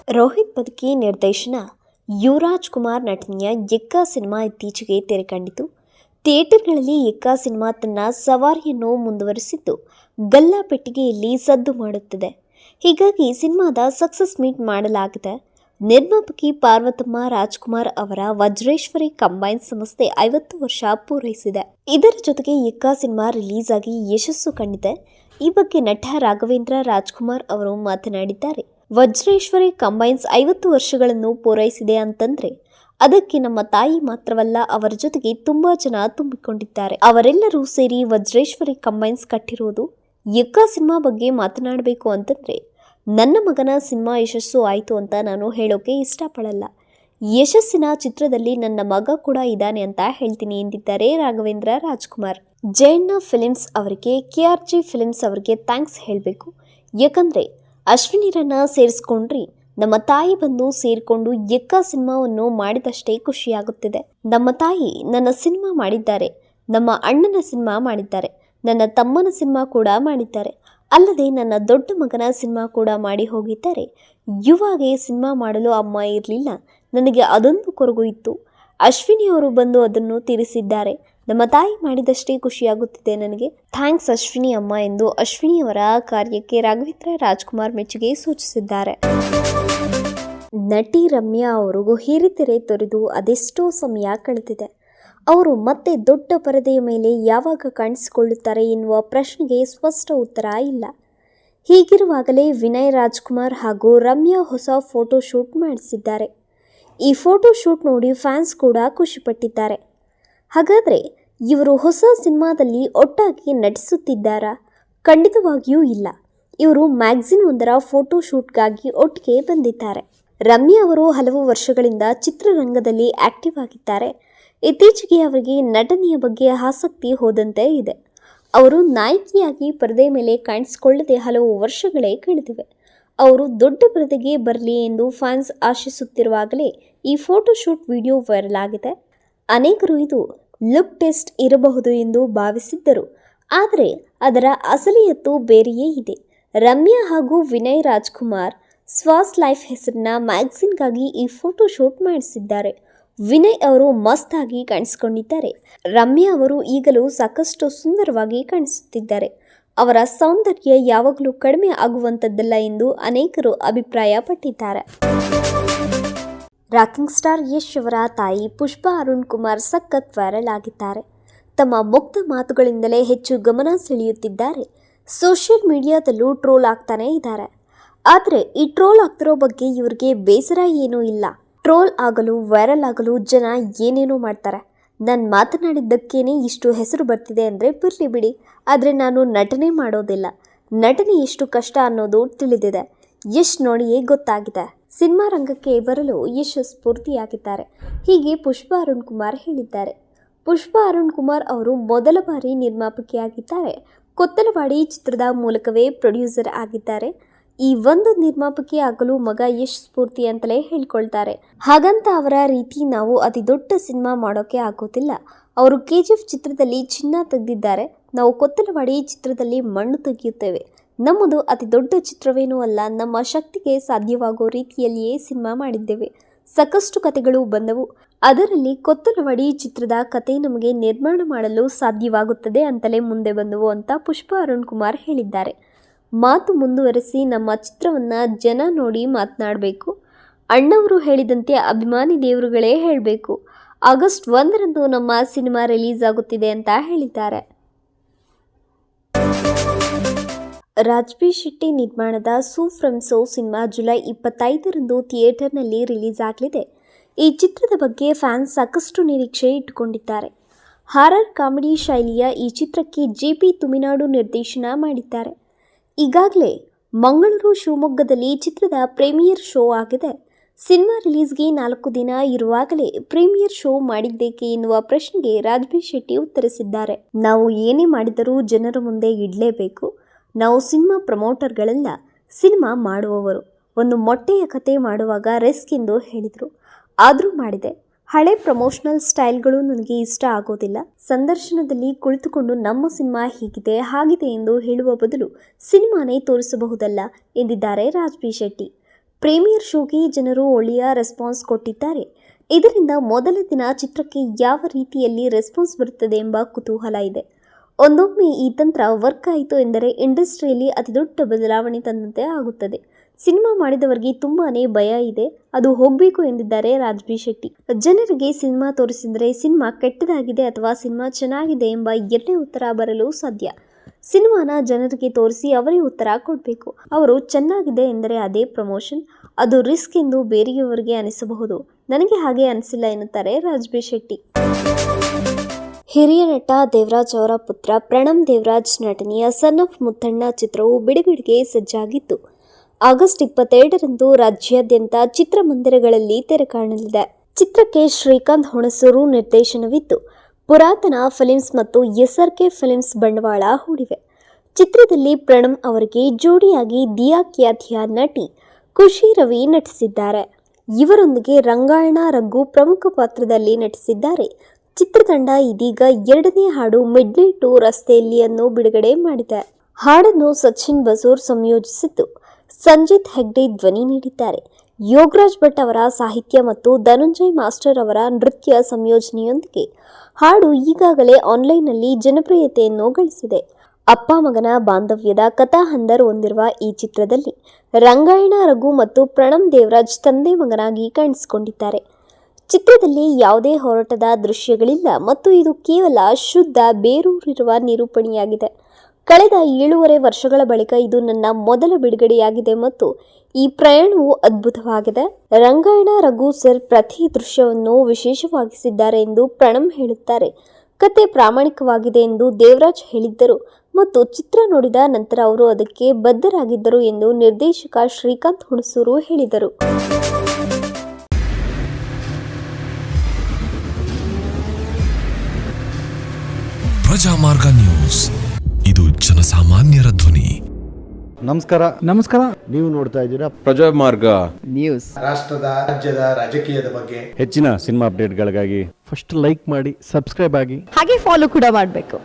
ರೋಹಿತ್ ಬದುಕಿ ನಿರ್ದೇಶನ ಯುವರಾಜ್ ಕುಮಾರ್ ನಟನೆಯ ಎಕ್ಕ ಸಿನಿಮಾ ಇತ್ತೀಚೆಗೆ ತೆರೆಕಂಡಿತು. ಥಿಯೇಟರ್ಗಳಲ್ಲಿ ಎಕ್ಕ ಸಿನಿಮಾ ತನ್ನ ಸವಾರಿಯನ್ನು ಮುಂದುವರಿಸಿದ್ದು ಗಲ್ಲಾಪೆಟ್ಟಿಗೆಯಲ್ಲಿ ಸದ್ದು ಮಾಡುತ್ತಿದೆ. ಹೀಗಾಗಿ ಸಿನಿಮಾದ ಸಕ್ಸಸ್ ಮೀಟ್ ಮಾಡಲಾಗಿದೆ. ನಿರ್ಮಾಪಕಿ ಪಾರ್ವತಮ್ಮ ರಾಜ್ಕುಮಾರ್ ಅವರ ವಜ್ರೇಶ್ವರಿ ಕಂಬೈನ್ ಸಂಸ್ಥೆ 50 ವರ್ಷ ಪೂರೈಸಿದೆ. ಇದರ ಜೊತೆಗೆ ಎಕ್ಕ ಸಿನಿಮಾ ರಿಲೀಸ್ ಆಗಿ ಯಶಸ್ಸು ಕಂಡಿದೆ. ಈ ಬಗ್ಗೆ ನಟ ರಾಘವೇಂದ್ರ ರಾಜ್ಕುಮಾರ್ ಅವರು ಮಾತನಾಡಿದ್ದಾರೆ. ವಜ್ರೇಶ್ವರಿ ಕಂಬೈನ್ಸ್ 50 ವರ್ಷಗಳನ್ನು ಪೂರೈಸಿದೆ ಅಂತಂದ್ರೆ ಅದಕ್ಕೆ ನಮ್ಮ ತಾಯಿ ಮಾತ್ರವಲ್ಲ, ಅವರ ಜೊತೆಗೆ ತುಂಬಾ ಜನ ತುಂಬಿಕೊಂಡಿದ್ದಾರೆ. ಅವರೆಲ್ಲರೂ ಸೇರಿ ವಜ್ರೇಶ್ವರಿ ಕಂಬೈನ್ಸ್ ಕಟ್ಟಿರೋದು. ಎಕ್ಕ ಸಿನಿಮಾ ಬಗ್ಗೆ ಮಾತನಾಡಬೇಕು ಅಂತಂದ್ರೆ ನನ್ನ ಮಗನ ಸಿನಿಮಾ ಯಶಸ್ಸು ಆಯಿತು ಅಂತ ನಾನು ಹೇಳೋಕೆ ಇಷ್ಟಪಡಲ್ಲ. ಯಶಸ್ಸಿನ ಚಿತ್ರದಲ್ಲಿ ನನ್ನ ಮಗ ಕೂಡ ಇದ್ದಾನೆ ಅಂತ ಹೇಳ್ತೀನಿ ಎಂದಿದ್ದಾರೆ ರಾಘವೇಂದ್ರ ರಾಜ್ಕುಮಾರ್. ಜಯಣ್ಣ ಫಿಲಿಮ್ಸ್ ಅವರಿಗೆ, KRG ಫಿಲಿಮ್ಸ್ ಅವರಿಗೆ ಥ್ಯಾಂಕ್ಸ್ ಹೇಳಬೇಕು. ಯಾಕಂದ್ರೆ ಅಶ್ವಿನಿರನ್ನ ಸೇರಿಸ್ಕೊಂಡ್ರಿ, ನಮ್ಮ ತಾಯಿ ಬಂದು ಸೇರಿಕೊಂಡು ಎಕ್ಕ ಸಿನಿಮಾವನ್ನು ಮಾಡಿದಷ್ಟೇ ಖುಷಿಯಾಗುತ್ತಿದೆ. ನಮ್ಮ ತಾಯಿ ನನ್ನ ಸಿನಿಮಾ ಮಾಡಿದ್ದಾರೆ, ನಮ್ಮ ಅಣ್ಣನ ಸಿನಿಮಾ ಮಾಡಿದ್ದಾರೆ, ನನ್ನ ತಮ್ಮನ ಸಿನಿಮಾ ಕೂಡ ಮಾಡಿದ್ದಾರೆ, ಅಲ್ಲದೆ ನನ್ನ ದೊಡ್ಡ ಮಗನ ಸಿನಿಮಾ ಕೂಡ ಮಾಡಿ ಹೋಗಿದ್ದಾರೆ. ಯುವಾಗೆ ಸಿನಿಮಾ ಮಾಡಲು ಅಮ್ಮ ಇರಲಿಲ್ಲ, ನನಗೆ ಅದೊಂದು ಕೊರಗು ಇತ್ತು. ಅಶ್ವಿನಿಯವರು ಬಂದು ಅದನ್ನು ತೀರಿಸಿದ್ದಾರೆ. ನಮ್ಮ ತಾಯಿ ಮಾಡಿದಷ್ಟೇ ಖುಷಿಯಾಗುತ್ತಿದೆ ನನಗೆ. ಥ್ಯಾಂಕ್ಸ್ ಅಶ್ವಿನಿ ಅಮ್ಮ ಎಂದು ಅಶ್ವಿನಿಯವರ ಕಾರ್ಯಕ್ಕೆ ರಾಘವೇಂದ್ರ ರಾಜ್ಕುಮಾರ್ ಮೆಚ್ಚುಗೆ ಸೂಚಿಸಿದ್ದಾರೆ. ನಟಿ ರಮ್ಯಾ ಅವರು ಹಿರಿತೆರೆ ತೊರೆದು ಅದೆಷ್ಟೋ ಸಮಯ ಕಳೆದಿದೆ. ಅವರು ಮತ್ತೆ ದೊಡ್ಡ ಪರದೆಯ ಮೇಲೆ ಯಾವಾಗ ಕಾಣಿಸಿಕೊಳ್ಳುತ್ತಾರೆ ಎನ್ನುವ ಪ್ರಶ್ನೆಗೆ ಸ್ಪಷ್ಟ ಉತ್ತರ ಇಲ್ಲ. ಹೀಗಿರುವಾಗಲೇ ವಿನಯ್ ರಾಜ್ಕುಮಾರ್ ಹಾಗೂ ರಮ್ಯಾ ಹೊಸ ಫೋಟೋ ಶೂಟ್ ಮಾಡಿಸಿದ್ದಾರೆ. ಈ ಫೋಟೋ ಶೂಟ್ ನೋಡಿ ಫ್ಯಾನ್ಸ್ ಕೂಡ ಖುಷಿಪಟ್ಟಿದ್ದಾರೆ. ಹಾಗಾದರೆ ಇವರು ಹೊಸ ಸಿನಿಮಾದಲ್ಲಿ ಒಟ್ಟಾಗಿ ನಟಿಸುತ್ತಿದ್ದಾರಾ? ಖಂಡಿತವಾಗಿಯೂ ಇಲ್ಲ. ಇವರು ಮ್ಯಾಗಝಿನ್ ಒಂದರ ಫೋಟೋ ಶೂಟ್ಗಾಗಿ ಒಟ್ಟಿಗೆ ಬಂದಿದ್ದಾರೆ. ರಮ್ಯಾ ಅವರು ಹಲವು ವರ್ಷಗಳಿಂದ ಚಿತ್ರರಂಗದಲ್ಲಿ ಆಕ್ಟಿವ್ ಆಗಿದ್ದಾರೆ. ಇತ್ತೀಚೆಗೆ ಅವರಿಗೆ ನಟನೆಯ ಬಗ್ಗೆ ಆಸಕ್ತಿ ಹೋದಂತೆ ಇದೆ. ಅವರು ನಾಯಕಿಯಾಗಿ ಪರದೆ ಮೇಲೆ ಕಾಣಿಸಿಕೊಳ್ಳದೆ ಹಲವು ವರ್ಷಗಳೇ ಕಳೆದಿವೆ. ಅವರು ದೊಡ್ಡ ಪರದೆಗೆ ಬರಲಿ ಎಂದು ಫ್ಯಾನ್ಸ್ ಆಶಿಸುತ್ತಿರುವಾಗಲೇ ಈ ಫೋಟೋ ಶೂಟ್ ವಿಡಿಯೋ ವೈರಲ್ ಆಗಿದೆ. ಅನೇಕರು ಇದು ಲುಕ್ ಟೆಸ್ಟ್ ಇರಬಹುದು ಎಂದು ಭಾವಿಸಿದ್ದರು. ಆದರೆ ಅದರ ಅಸಲಿಯತ್ತು ಬೇರೆಯೇ ಇದೆ. ರಮ್ಯಾ ಹಾಗೂ ವಿನಯ್ ರಾಜ್ಕುಮಾರ್ ಸ್ವಾಸ್ ಲೈಫ್ ಹೆಸರಿನ ಮ್ಯಾಗಝಿನ್ಗಾಗಿ ಈ ಫೋಟೋ ಶೂಟ್ ಮಾಡಿಸಿದ್ದಾರೆ. ವಿನಯ್ ಅವರು ಮಸ್ತ್ ಆಗಿ ಕಾಣಿಸಿಕೊಂಡಿದ್ದಾರೆ. ರಮ್ಯಾ ಅವರು ಈಗಲೂ ಸಾಕಷ್ಟು ಸುಂದರವಾಗಿ ಕಾಣಿಸುತ್ತಿದ್ದಾರೆ. ಅವರ ಸೌಂದರ್ಯ ಯಾವಾಗಲೂ ಕಡಿಮೆ ಆಗುವಂಥದ್ದಲ್ಲ ಎಂದು ಅನೇಕರು ಅಭಿಪ್ರಾಯ ಪಟ್ಟಿದ್ದಾರೆ. ರಾಕಿಂಗ್ ಸ್ಟಾರ್ ಯಶ್ ಅವರ ತಾಯಿ ಪುಷ್ಪಾ ಅರುಣ್ ಕುಮಾರ್ ಸಖತ್ ವೈರಲ್ ಆಗಿದ್ದಾರೆ. ತಮ್ಮ ಮುಕ್ತ ಮಾತುಗಳಿಂದಲೇ ಹೆಚ್ಚು ಗಮನ ಸೆಳೆಯುತ್ತಿದ್ದಾರೆ. ಸೋಷಿಯಲ್ ಮೀಡಿಯಾದಲ್ಲೂ ಟ್ರೋಲ್ ಆಗ್ತಾನೆ ಇದ್ದಾರೆ. ಆದರೆ ಈ ಟ್ರೋಲ್ ಆಗ್ತಿರೋ ಬಗ್ಗೆ ಇವರಿಗೆ ಬೇಸರ ಏನೂ ಇಲ್ಲ. ಟ್ರೋಲ್ ಆಗಲು, ವೈರಲ್ ಆಗಲು ಜನ ಏನೇನೋ ಮಾಡ್ತಾರೆ. ನಾನು ಮಾತನಾಡಿದ್ದಕ್ಕೇನೆ ಇಷ್ಟು ಹೆಸರು ಬರ್ತಿದೆ ಅಂದರೆ ಬರಲಿ ಬಿಡಿ. ಆದರೆ ನಾನು ನಟನೆ ಮಾಡೋದಿಲ್ಲ. ನಟನೆ ಎಷ್ಟು ಕಷ್ಟ ಅನ್ನೋದು ತಿಳಿದಿದೆ. ಯಶ್ ನೋಡಿಯೇ ಗೊತ್ತಾಗಿದೆ. ಸಿನಿಮಾ ರಂಗಕ್ಕೆ ಬರಲು ಯಶ್ ಸ್ಫೂರ್ತಿಯಾಗಿದ್ದಾರೆ. ಹೀಗೆ ಪುಷ್ಪಾ ಅರುಣ್ ಕುಮಾರ್ ಹೇಳಿದ್ದಾರೆ. ಪುಷ್ಪಾ ಅರುಣ್ ಕುಮಾರ್ ಅವರು ಮೊದಲ ಬಾರಿ ನಿರ್ಮಾಪಕಿಯಾಗಿದ್ದಾರೆ. ಕೊತ್ತಲವಾಡಿ ಚಿತ್ರದ ಮೂಲಕವೇ ಪ್ರೊಡ್ಯೂಸರ್ ಆಗಿದ್ದಾರೆ. ಈ ಒಂದು ನಿರ್ಮಾಪಕಿ ಆಗಲು ಮಗ ಯಶ್ ಸ್ಫೂರ್ತಿ ಅಂತಲೇ ಹೇಳ್ಕೊಳ್ತಾರೆ. ಹಾಗಂತ ಅವರ ರೀತಿ ನಾವು ಅತಿ ದೊಡ್ಡ ಸಿನಿಮಾ ಮಾಡೋಕೆ ಆಗೋದಿಲ್ಲ. ಅವರು KGF ಚಿತ್ರದಲ್ಲಿ ಚಿನ್ನ ತೆಗೆದಿದ್ದಾರೆ. ನಾವು ಕೊತ್ತಲವಾಡಿ ಚಿತ್ರದಲ್ಲಿ ಮಣ್ಣು ತೆಗೆಯುತ್ತೇವೆ. ನಮ್ಮದು ಅತಿ ದೊಡ್ಡ ಚಿತ್ರವೇನೂ ಅಲ್ಲ. ನಮ್ಮ ಶಕ್ತಿಗೆ ಸಾಧ್ಯವಾಗೋ ರೀತಿಯಲ್ಲಿಯೇ ಸಿನಿಮಾ ಮಾಡಿದ್ದೇವೆ. ಸಾಕಷ್ಟು ಕತೆಗಳು ಬಂದವು. ಅದರಲ್ಲಿ ಕೊತ್ತಲವಾಡಿ ಚಿತ್ರದ ಕತೆ ನಮಗೆ ನಿರ್ಮಾಣ ಮಾಡಲು ಸಾಧ್ಯವಾಗುತ್ತದೆ ಅಂತಲೇ ಮುಂದೆ ಬಂದವು ಅಂತ ಪುಷ್ಪಾ ಅರುಣ್ ಕುಮಾರ್ ಹೇಳಿದ್ದಾರೆ. ಮಾತು ಮುಂದುವರೆಸಿ ನಮ್ಮ ಚಿತ್ರವನ್ನು ಜನ ನೋಡಿ ಮಾತನಾಡಬೇಕು. ಅಣ್ಣವರು ಹೇಳಿದಂತೆ ಅಭಿಮಾನಿ ದೇವರುಗಳೇ ಹೇಳಬೇಕು. ಆಗಸ್ಟ್ 1ರಂದು ನಮ್ಮ ಸಿನಿಮಾ ರಿಲೀಸ್ ಆಗುತ್ತಿದೆ ಅಂತ ಹೇಳಿದ್ದಾರೆ. ರಾಜ್ಬಿ ಶೆಟ್ಟಿ ನಿರ್ಮಾಣದ Su from So cinema July 25ರಂದು ಥಿಯೇಟರ್ನಲ್ಲಿ ರಿಲೀಸ್ ಆಗಲಿದೆ. ಈ ಚಿತ್ರದ ಬಗ್ಗೆ ಫ್ಯಾನ್ಸ್ ಸಾಕಷ್ಟು ನಿರೀಕ್ಷೆ ಇಟ್ಟುಕೊಂಡಿದ್ದಾರೆ. ಹಾರರ್ ಕಾಮಿಡಿ ಶೈಲಿಯ ಈ ಚಿತ್ರಕ್ಕೆ JP ತುಮಿನಾಡು ನಿರ್ದೇಶನ ಮಾಡಿದ್ದಾರೆ. ಈಗಾಗಲೇ ಮಂಗಳೂರು, ಶಿವಮೊಗ್ಗದಲ್ಲಿ ಚಿತ್ರದ ಪ್ರೀಮಿಯರ್ ಶೋ ಆಗಿದೆ. ಸಿನಿಮಾ ರಿಲೀಸ್ಗೆ 4 ದಿನ ಇರುವಾಗಲೇ ಪ್ರೀಮಿಯರ್ ಶೋ ಮಾಡಿದ್ದೇಕೆ ಎನ್ನುವ ಪ್ರಶ್ನೆಗೆ ರಾಜ್ಬಿ ಶೆಟ್ಟಿ ಉತ್ತರಿಸಿದ್ದಾರೆ. ನಾವು ಏನೇ ಮಾಡಿದರೂ ಜನರ ಮುಂದೆ ಇಡಲೇಬೇಕು. ನಾವು ಸಿನಿಮಾ ಪ್ರಮೋಟರ್ಗಳಲ್ಲ, ಸಿನಿಮಾ ಮಾಡುವವರು. ಒಂದು ಮೊಟ್ಟೆಯ ಕತೆ ಮಾಡುವಾಗ ರಿಸ್ಕ್ ಎಂದು ಹೇಳಿದರು. ಆದರೂ ಮಾಡಿದೆ. ಹಳೆ ಪ್ರಮೋಷನಲ್ ಸ್ಟೈಲ್ಗಳು ನನಗೆ ಇಷ್ಟ ಆಗೋದಿಲ್ಲ. ಸಂದರ್ಶನದಲ್ಲಿ ಕುಳಿತುಕೊಂಡು ನಮ್ಮ ಸಿನಿಮಾ ಹೀಗಿದೆ ಹಾಗಿದೆ ಎಂದು ಹೇಳುವ ಬದಲು ಸಿನಿಮಾನೇ ತೋರಿಸಬಹುದಲ್ಲ ಎಂದಿದ್ದಾರೆ ರಾಜ್ಬಿ ಶೆಟ್ಟಿ. ಪ್ರೀಮಿಯರ್ ಶೋಗೆ ಜನರು ಒಳ್ಳೆಯ ರೆಸ್ಪಾನ್ಸ್ ಕೊಟ್ಟಿದ್ದಾರೆ. ಇದರಿಂದ ಮೊದಲ ದಿನ ಚಿತ್ರಕ್ಕೆ ಯಾವ ರೀತಿಯಲ್ಲಿ ರೆಸ್ಪಾನ್ಸ್ ಬರುತ್ತದೆ ಎಂಬ ಕುತೂಹಲ ಇದೆ. ಒಂದೊಮ್ಮೆ ಈ ತಂತ್ರ ವರ್ಕ್ ಆಯಿತು ಎಂದರೆ ಇಂಡಸ್ಟ್ರಿಯಲ್ಲಿ ಅತಿದೊಡ್ಡ ಬದಲಾವಣೆ ತಂದಂತೆ ಆಗುತ್ತದೆ. ಸಿನಿಮಾ ಮಾಡಿದವರಿಗೆ ತುಂಬಾನೇ ಭಯ ಇದೆ, ಅದು ಹೋಗಬೇಕು ಎಂದಿದ್ದಾರೆ ರಾಜ್ಬಿ ಶೆಟ್ಟಿ. ಜನರಿಗೆ ಸಿನಿಮಾ ತೋರಿಸಿದರೆ ಸಿನಿಮಾ ಕೆಟ್ಟದಾಗಿದೆ ಅಥವಾ ಸಿನಿಮಾ ಚೆನ್ನಾಗಿದೆ ಎಂಬ ಎರಡೇ ಉತ್ತರ ಬರಲು ಸಾಧ್ಯ. ಸಿನಿಮಾನ ಜನರಿಗೆ ತೋರಿಸಿ ಅವರೇ ಉತ್ತರ ಕೊಡಬೇಕು. ಅವರು ಚೆನ್ನಾಗಿದೆ ಎಂದರೆ ಅದೇ ಪ್ರಮೋಷನ್, ಅದು ರಿಸ್ಕ್ ಎಂದು ಬೇರೆಯವರಿಗೆ ಅನಿಸಬಹುದು. ನನಗೆ ಹಾಗೆ ಅನಿಸಿಲ್ಲ ಎನ್ನುತ್ತಾರೆ ರಾಜ್ಬಿ ಶೆಟ್ಟಿ. ಹಿರಿಯ ನಟ ದೇವರಾಜ್ ಅವರ ಪುತ್ರ ಪ್ರಣಮ್ ದೇವರಾಜ್ ನಟನೆಯ ಸನ್ ಆಫ್ ಮುತ್ತಣ್ಣ ಚಿತ್ರವು ಬಿಡುಗಡೆಗೆ ಸಜ್ಜಾಗಿದ್ದು ಆಗಸ್ಟ್ 22ರಂದು ರಾಜ್ಯಾದ್ಯಂತ ಚಿತ್ರಮಂದಿರಗಳಲ್ಲಿ ತೆರೆ ಕಾಣಲಿದೆ. ಚಿತ್ರಕ್ಕೆ ಶ್ರೀಕಾಂತ್ ಹುಣಸೂರು ನಿರ್ದೇಶನವಿದ್ದು ಪುರಾತನ ಫಿಲ್ಮ್ಸ್ ಮತ್ತು SRK ಫಿಲ್ಮ್ಸ್ ಬಂಡವಾಳ ಹೂಡಿವೆ. ಚಿತ್ರದಲ್ಲಿ ಪ್ರಣಮ್ ಅವರಿಗೆ ಜೋಡಿಯಾಗಿ ದಿಯಾ ಖ್ಯಾತಿಯ ನಟಿ ಖುಷಿ ರವಿ ನಟಿಸಿದ್ದಾರೆ. ಇವರೊಂದಿಗೆ ರಂಗಾಯಣ ರಘು ಪ್ರಮುಖ ಪಾತ್ರದಲ್ಲಿ ನಟಿಸಿದ್ದಾರೆ. ಚಿತ್ರತಂಡ ಇದೀಗ 2ನೇ ಹಾಡು ಮಿಡ್ನೈಟ್ ಟು ರಸ್ತೆಯಲ್ಲಿ ಅನ್ನು ಬಿಡುಗಡೆ ಮಾಡಿದೆ. ಹಾಡನ್ನು ಸಚಿನ್ ಬಸೂರ್ ಸಂಯೋಜಿಸಿದ್ದು ಸಂಜಿತ್ ಹೆಗ್ಡೆ ಧ್ವನಿ ನೀಡಿದ್ದಾರೆ. ಯೋಗರಾಜ್ ಭಟ್ ಅವರ ಸಾಹಿತ್ಯ ಮತ್ತು ಧನಂಜಯ್ ಮಾಸ್ಟರ್ ಅವರ ನೃತ್ಯ ಸಂಯೋಜನೆಯೊಂದಿಗೆ ಹಾಡು ಈಗಾಗಲೇ ಆನ್ಲೈನ್ನಲ್ಲಿ ಜನಪ್ರಿಯತೆಯನ್ನು ಗಳಿಸಿದೆ. ಅಪ್ಪ ಮಗನ ಬಾಂಧವ್ಯದ ಕಥಾಹಂದರ್ ಹೊಂದಿರುವ ಈ ಚಿತ್ರದಲ್ಲಿ ರಂಗಾಯಣ ರಘು ಮತ್ತು ಪ್ರಣಮ್ ದೇವರಾಜ್ ತಂದೆ ಮಗನಾಗಿ ಕಾಣಿಸಿಕೊಂಡಿದ್ದಾರೆ. ಚಿತ್ರದಲ್ಲಿ ಯಾವುದೇ ಹೋರಾಟದ ದೃಶ್ಯಗಳಿಲ್ಲ ಮತ್ತು ಇದು ಕೇವಲ ಶುದ್ಧ ಬೇರೂರಿರುವ ನಿರೂಪಣೆಯಾಗಿದೆ. ಕಳೆದ 7.5 ವರ್ಷಗಳ ಬಳಿಕ ಇದು ನನ್ನ ಮೊದಲ ಬಿಡುಗಡೆಯಾಗಿದೆ ಮತ್ತು ಈ ಪ್ರಯಾಣವು ಅದ್ಭುತವಾಗಿದೆ. ರಂಗಾಯಣ ರಘು ಸರ್ ಪ್ರತಿ ದೃಶ್ಯವನ್ನು ವಿಶೇಷವಾಗಿಸಿದ್ದಾರೆ ಎಂದು ಪ್ರಣಮ್ ಹೇಳುತ್ತಾರೆ. ಕತೆ ಪ್ರಾಮಾಣಿಕವಾಗಿದೆ ಎಂದು ದೇವರಾಜ್ ಹೇಳಿದ್ದರು ಮತ್ತು ಚಿತ್ರ ನೋಡಿದ ನಂತರ ಅವರು ಅದಕ್ಕೆ ಬದ್ಧರಾಗಿದ್ದರು ಎಂದು ನಿರ್ದೇಶಕ ಶ್ರೀಕಾಂತ್ ಹುಣಸೂರು ಹೇಳಿದರು. ಪ್ರಜಾಮಾರ್ಗ ನ್ಯೂಸ್, ಇದು ಜನಸಾಮಾನ್ಯರ ಧ್ವನಿ. ನಮಸ್ಕಾರ. ನೀವು ನೋಡ್ತಾ ಇದ್ದೀರಾ ಪ್ರಜಾಮಾರ್ಗ ನ್ಯೂಸ್. ರಾಷ್ಟ್ರದ ರಾಜ್ಯದ ರಾಜಕೀಯದ ಬಗ್ಗೆ ಹೆಚ್ಚಿನ ಸಿನಿಮಾ ಅಪ್ಡೇಟ್ಗಳಿಗಾಗಿ ಫಸ್ಟ್ ಲೈಕ್ ಮಾಡಿ, ಸಬ್ಸ್ಕ್ರೈಬ್ ಆಗಿ, ಹಾಗೆ ಫಾಲೋ ಕೂಡ ಮಾಡಬೇಕು.